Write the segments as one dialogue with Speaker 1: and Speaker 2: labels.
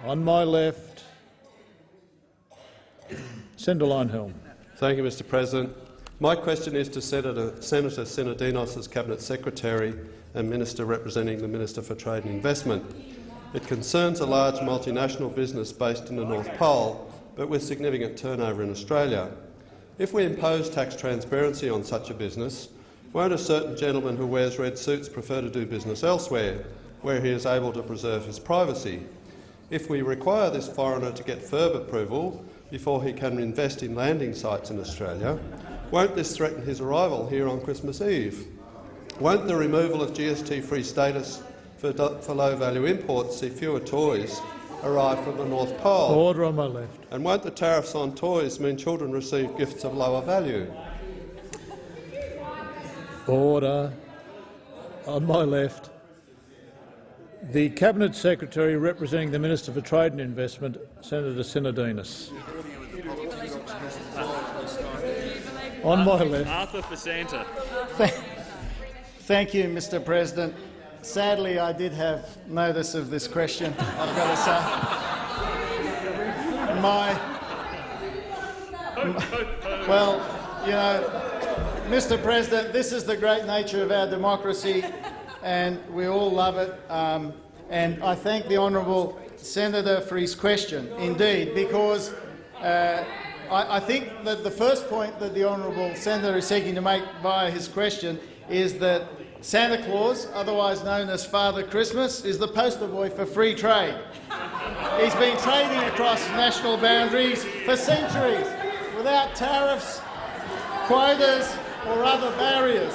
Speaker 1: On my left, Senator Leyonhjelm.
Speaker 2: Thank you, Mr President. My question is to Senator Sinodinos as Cabinet Secretary and Minister representing the Minister for Trade and Investment. It concerns a large multinational business based in the North Pole, but with significant turnover in Australia. If we impose tax transparency on such a business, won't a certain gentleman who wears red suits prefer to do business elsewhere, where he is able to preserve his privacy? If we require this foreigner to get FIRB approval before he can invest in landing sites in Australia, won't this threaten his arrival here on Christmas Eve? Won't the removal of GST-free status for low-value imports see fewer toys arrive from the North Pole?
Speaker 1: Order on my left.
Speaker 2: And won't the tariffs on toys mean children receive gifts of lower value?
Speaker 1: Order. On my left, the Cabinet Secretary representing the Minister for Trade and Investment, Senator Sinodinos. On my left.
Speaker 3: Arthur for Santa.
Speaker 4: Thank you, Mr President. Sadly, I did have notice of this question, I've got to say. Well, you know, Mr President, this is the great nature of our democracy, and we all love it. And I thank the honourable senator for his question, indeed, because I think that the first point that the honourable senator is seeking to make via his question is that Santa Claus, otherwise known as Father Christmas, is the poster boy for free trade. He's been trading across national boundaries for centuries without tariffs, quotas or other barriers.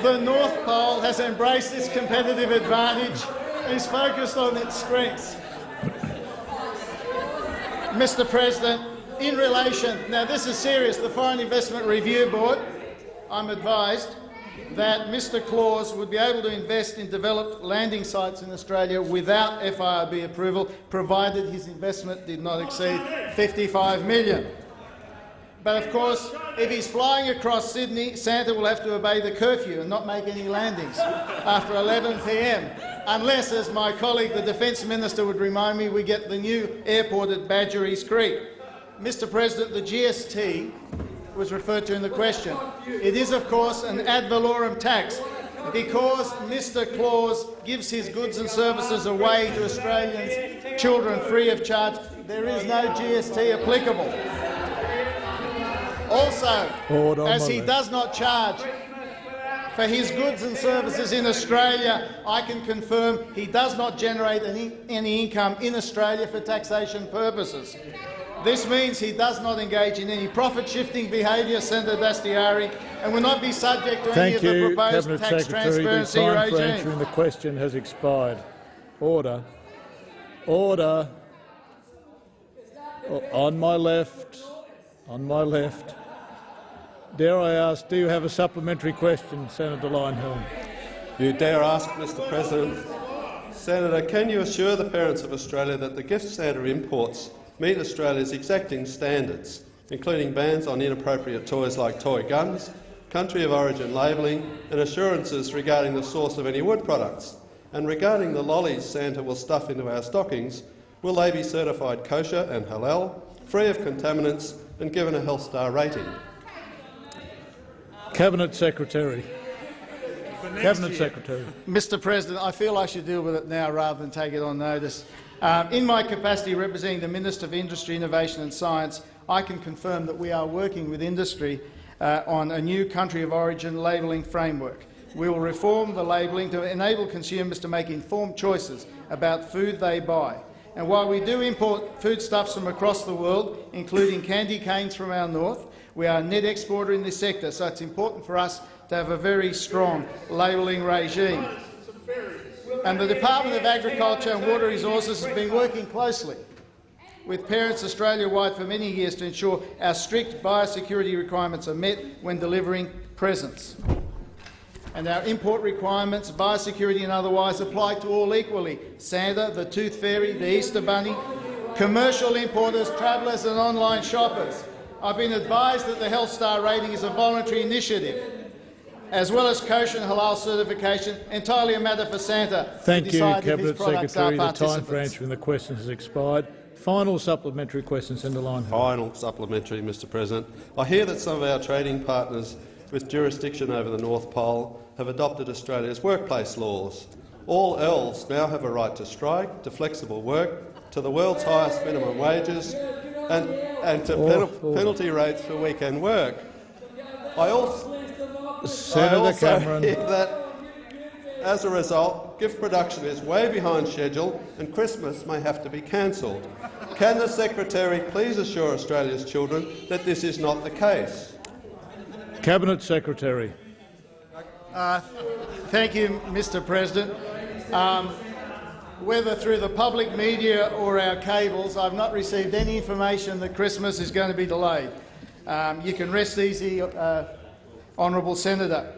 Speaker 4: The North Pole has embraced its competitive advantage and is focused on its strengths. Mr President, in relation, now this is serious, the Foreign Investment Review Board, I'm advised that Mr Claus would be able to invest in developed landing sites in Australia without FIRB approval, provided his investment did not exceed $55 million. But of course, if he's flying across Sydney, Santa will have to obey the curfew and not make any landings after 11 p.m, unless, as my colleague the Defence Minister would remind me, we get the new airport at Badger East Creek. Mr President, the GST was referred to in the question. It is, of course, an ad valorem tax because Mr Claus gives his goods and services away to Australians' children free of charge. There is no GST applicable. Also, as he does not charge for his goods and services in Australia, I can confirm he does not generate any income in Australia for taxation purposes. This means he does not engage in any profit-shifting behaviour, Senator Dastyari, and will not be subject to any of the proposed
Speaker 1: Cabinet
Speaker 4: tax
Speaker 1: Secretary.
Speaker 4: transparency
Speaker 1: The time
Speaker 4: regime.
Speaker 1: for answering the question has expired. Order. Order. On my left. On my left. Dare I ask, do you have a supplementary question, Senator Leyonhjelm?
Speaker 2: You dare ask, Mr President. Senator, can you assure the parents of Australia that the gift Santa imports meet Australia's exacting standards, including bans on inappropriate toys like toy guns, country of origin labelling and assurances regarding the source of any wood products? And regarding the lollies Santa will stuff into our stockings, will they be certified kosher and halal, free of contaminants and given a Health Star rating?
Speaker 1: Cabinet Secretary. Cabinet Secretary.
Speaker 4: Mr President, I feel I should deal with it now rather than take it on notice. In my capacity representing the Minister for Industry, Innovation and Science, I can confirm that we are working with industry on a new country of origin labelling framework. We will reform the labelling to enable consumers to make informed choices about food they buy. And while we do import foodstuffs from across the world, including candy canes from our north, we are a net exporter in this sector, so it's important for us to have a very strong labelling regime. And the Department of Agriculture and Water Resources has been working closely with parents Australia-wide for many years to ensure our strict biosecurity requirements are met when delivering presents. And our import requirements, biosecurity and otherwise, apply to all equally: Santa, the Tooth Fairy, the Easter Bunny, commercial importers, travellers and online shoppers. I've been advised that the Health Star rating is a voluntary initiative. as well as kosher and halal certification, entirely a matter for Santa
Speaker 1: Thank
Speaker 4: to
Speaker 1: you,
Speaker 4: decide if his
Speaker 1: Cabinet
Speaker 4: products
Speaker 1: Secretary.
Speaker 4: are
Speaker 1: The time for
Speaker 4: participants.
Speaker 1: answering the questions has expired. Final supplementary question, Senator Leyonhjelm.
Speaker 2: Final supplementary, Mr President. I hear that some of our trading partners with jurisdiction over the North Pole have adopted Australia's workplace laws. All elves now have a right to strike, to flexible work, to the world's highest minimum wages and to penalty rates for weekend work. I also
Speaker 1: Cameron.
Speaker 2: hear that, as a result, gift production is way behind schedule and Christmas may have to be cancelled. Can the Secretary please assure Australia's children that this is not the case?
Speaker 1: Cabinet Secretary.
Speaker 4: Thank you, Mr President. Whether through the public media or our cables, I've not received any information that Christmas is going to be delayed. You can rest easy, Honourable Senator.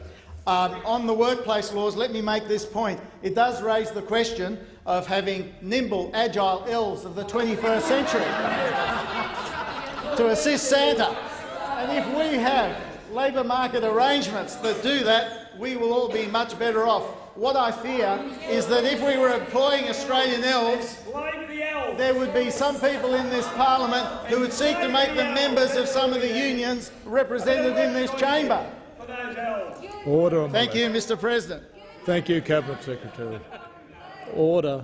Speaker 4: On the workplace laws, let me make this point. It does raise the question of having nimble, agile elves of the 21st century to assist Santa. And if we have labour market arrangements that do that, we will all be much better off. What I fear is that if we were employing Australian elves, there would be some people in this parliament who would seek to make them members of some of the unions represented in this chamber.
Speaker 1: Order.
Speaker 4: Thank you, Mr President.
Speaker 1: Thank you, Cabinet Secretary. Order.